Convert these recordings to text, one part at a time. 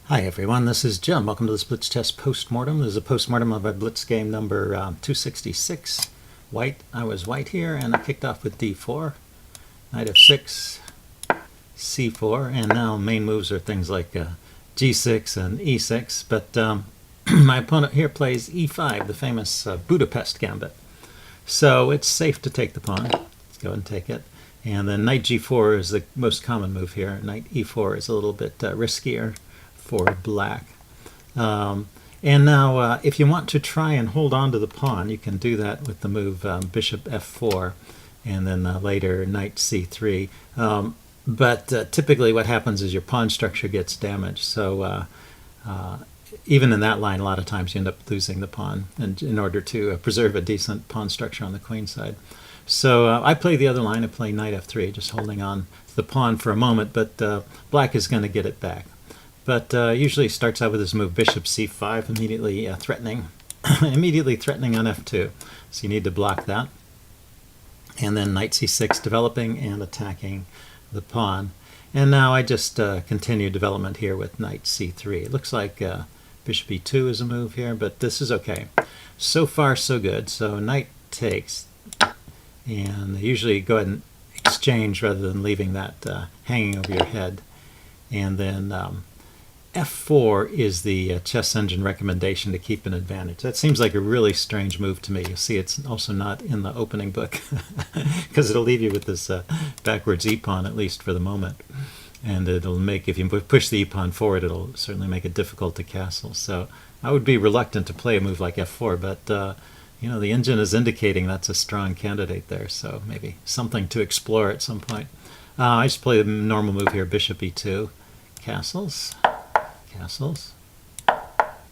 Hi everyone, this is Jim. Welcome to this Blitz test postmortem. This is a postmortem of a Blitz game number 266. I was white here, and I kicked off with d4, knight f6, c4, and now main moves are things like g6 and e6, but my opponent here plays e5, the famous Budapest gambit. So it's safe to take the pawn. Let's go ahead and take it. And then knight g4 is the most common move here. Knight e4 is a little bit riskier for black. And now if you want to try and hold on to the pawn, you can do that with the move bishop f4 and then later knight c3. But typically what happens is your pawn structure gets damaged. So even in that line, a lot of times you end up losing the pawn in order to preserve a decent pawn structure on the queen side. So I play the other line. I play knight f3, just holding on to the pawn for a moment, but black is going to get it back. But usually starts out with this move bishop c5, immediately threatening, immediately threatening on f2. So you need to block that. And then knight c6 developing and attacking the pawn. And now I just continue development here with knight c3. It looks like bishop e2 is a move here, but this is okay. So far so good. So knight takes, and usually go ahead and exchange rather than leaving that hanging over your head. And then f4 is the chess engine recommendation to keep an advantage. That seems like a really strange move to me. You'll see it's also not in the opening book because it'll leave you with this backwards e-pawn, at least for the moment. And it'll make, if you push the e-pawn forward, it'll certainly make it difficult to castle. So I would be reluctant to play a move like f4, but you know, the engine is indicating that's a strong candidate there, so maybe something to explore at some point. I just play the normal move here, bishop e2, castles.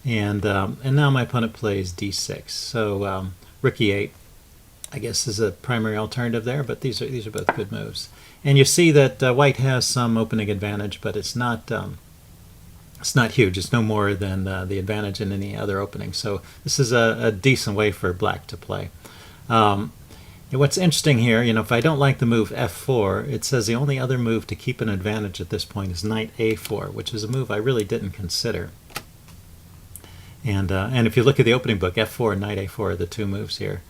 And now my opponent plays d6. So rook e8, I guess, is a primary alternative there, but these are both good moves. And you see that white has some opening advantage, but it's not huge. It's no more than the advantage in any other opening. So this is a decent way for black to play. What's interesting here, you know, if I don't like the move f4, it says the only other move to keep an advantage at this point is knight a4, which is a move I really didn't consider. And if you look at the opening book, f4 and knight a4 are the two moves here.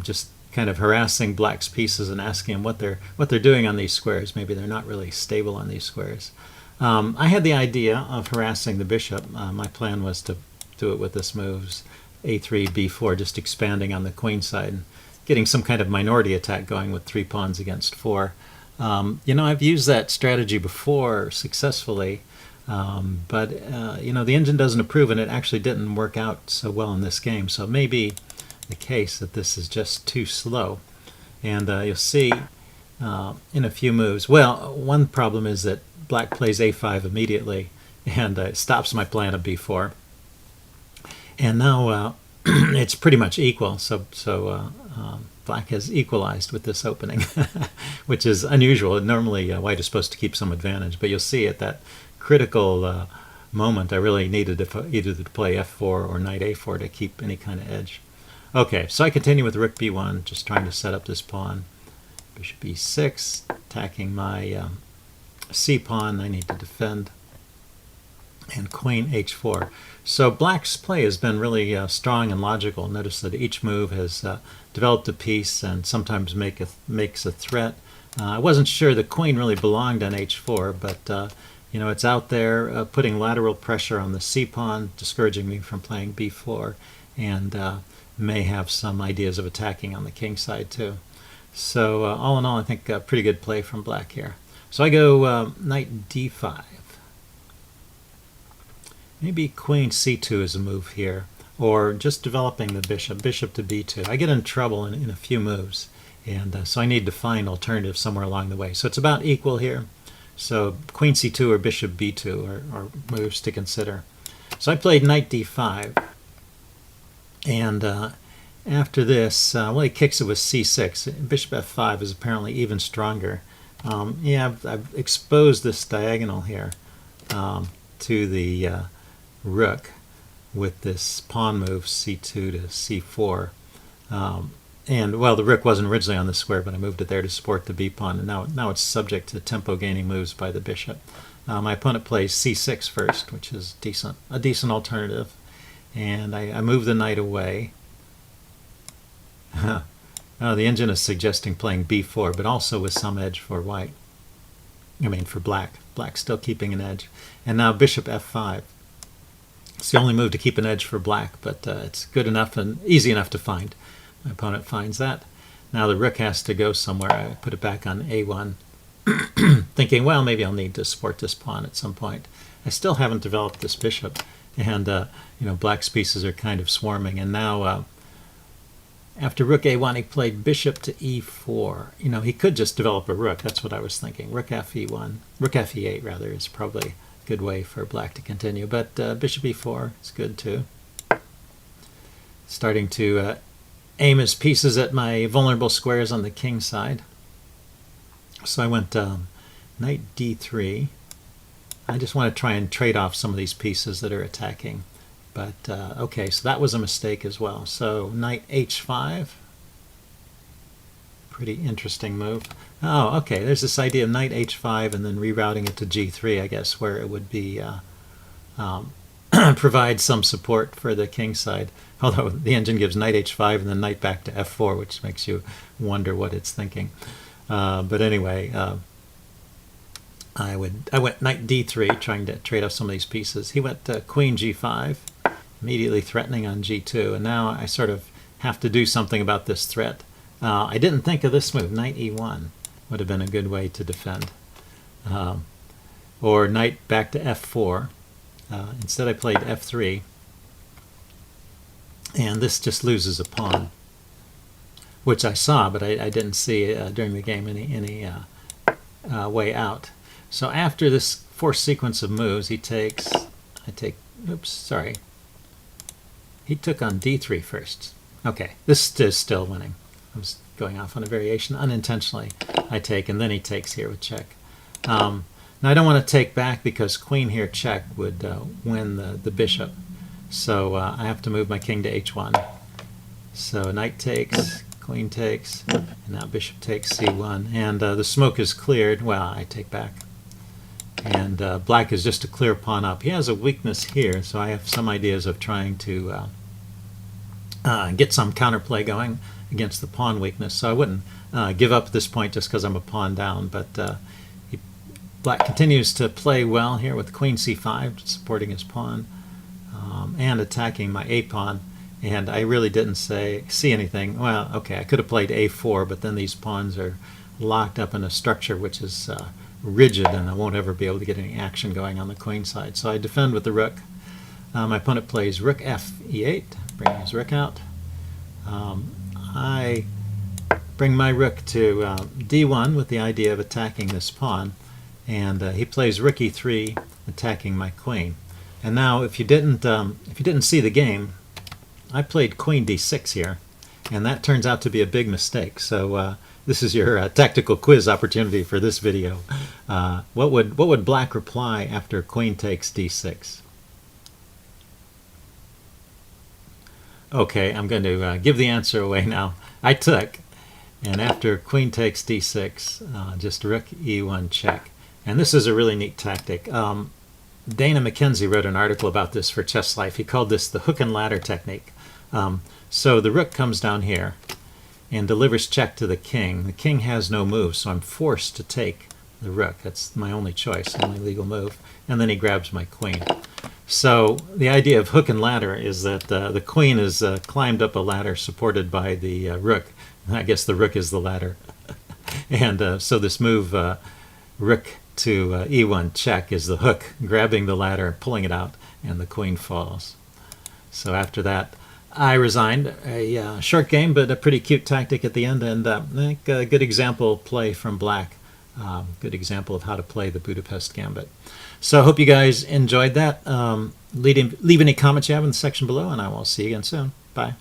Just kind of harassing black's pieces and asking them what they're doing on these squares. Maybe they're not really stable on these squares. I had the idea of harassing the bishop. My plan was to do it with this moves a3, b4, just expanding on the queen side, getting some kind of minority attack going with 3 pawns against 4. You know, I've used that strategy before successfully, but you know, the engine doesn't approve, and it actually didn't work out so well in this game. So it may be the case that this is just too slow, and you'll see in a few moves. Well, one problem is that black plays a5 immediately, and it stops my plan of b4. And now it's pretty much equal, so black has equalized with this opening, which is unusual. Normally white is supposed to keep some advantage, but you'll see at that critical moment I really needed either to play f4 or knight a4 to keep any kind of edge. Okay, so I continue with rook b1, just trying to set up this pawn. Bishop e6, attacking my c-pawn. I need to defend. And queen h4. So black's play has been really strong and logical. Notice that each move has developed a piece and sometimes makes a threat. I wasn't sure the queen really belonged on h4, but you know, it's out there putting lateral pressure on the c-pawn, discouraging me from playing b4, and may have some ideas of attacking on the king side too. So all in all, I think a pretty good play from black here. So I go knight d5. Maybe queen c2 is a move here, or just developing the bishop to b2. I get in trouble in a few moves, and so I need to find alternatives somewhere along the way. So it's about equal here. So queen c2 or bishop b2 are moves to consider. So I played knight d5, and after this, well, he kicks it with c6. Bishop f5 is apparently even stronger. Yeah, I've exposed this diagonal here to the rook with this pawn move c2 to c4. And well, the rook wasn't originally on the square, but I moved it there to support the b pawn, and now it's subject to tempo gaining moves by the bishop. My opponent plays c6 first, which is a decent alternative. And I move the knight away. Oh, the engine is suggesting playing b4, but also with some edge for white. I mean for black. Black's still keeping an edge. And now bishop f5. It's the only move to keep an edge for black, but it's good enough and easy enough to find. My opponent finds that. Now the rook has to go somewhere. I put it back on a1, thinking, well, maybe I'll need to support this pawn at some point. I still haven't developed this bishop, and black's pieces are kind of swarming. And now, after rook a1, he played bishop to e4. He could just develop a rook. That's what I was thinking. Rook fe1, rook fe8 rather, is probably a good way for black to continue. But bishop e4 is good too. Starting to aim his pieces at my vulnerable squares on the king side. So I went knight d3. I just want to try and trade off some of these pieces that are attacking. But okay, so that was a mistake as well. So knight h5. Pretty interesting move. Oh, okay, there's this idea of knight h5 and then rerouting it to g3, I guess, where it would be provide some support for the king side. Although the engine gives knight h5 and then knight back to f4, which makes you wonder what it's thinking. But anyway, I went knight d3, trying to trade off some of these pieces. He went queen g5, immediately threatening on g2, and now I sort of have to do something about this threat. I didn't think of this move. Knight e1 would have been a good way to defend. Or knight back to f4. Instead I played f3. And this just loses a pawn, which I saw, but I didn't see during the game any way out. So after this forced sequence of moves, he took on d3 first. Okay, this is still winning. I was going off on a variation unintentionally. I take, and then he takes here with check. Now I don't want to take back because queen here check would win the bishop. So I have to move my king to h1. So knight takes, queen takes, and now bishop takes c1. And the smoke is cleared. Well, I take back. And black is just a clear pawn up. He has a weakness here, so I have some ideas of trying to get some counterplay going against the pawn weakness. So I wouldn't give up at this point just because I'm a pawn down, but black continues to play well here with queen c5, supporting his pawn, and attacking my a pawn. And I really didn't see anything. Well, okay, I could have played a4, but then these pawns are locked up in a structure which is rigid, and I won't ever be able to get any action going on the queen side. So I defend with the rook. My opponent plays rook fe8, bringing his rook out. I bring my rook to d1 with the idea of attacking this pawn, and he plays rook e3, attacking my queen. And now, if you didn't see the game, I played queen d6 here, and that turns out to be a big mistake. So this is your tactical quiz opportunity for this video. What would black reply after queen takes d6? Okay, I'm going to give the answer away now. I took, and after queen takes d6, just rook e1 check. And this is a really neat tactic. Dana McKenzie wrote an article about this for Chess Life. He called this the hook and ladder technique. So the rook comes down here and delivers check to the king. The king has no move, so I'm forced to take the rook. That's my only choice, only legal move. And then he grabs my queen. So the idea of hook and ladder is that the queen is climbed up a ladder supported by the rook. I guess the rook is the ladder. And so this move, rook to e1 check, is the hook grabbing the ladder, pulling it out, and the queen falls. So after that, I resigned. A short game, but a pretty cute tactic at the end, and I think a good example play from black. Good example of how to play the Budapest gambit. So I hope you guys enjoyed that. Leave any comments you have in the section below, and I will see you again soon. Bye.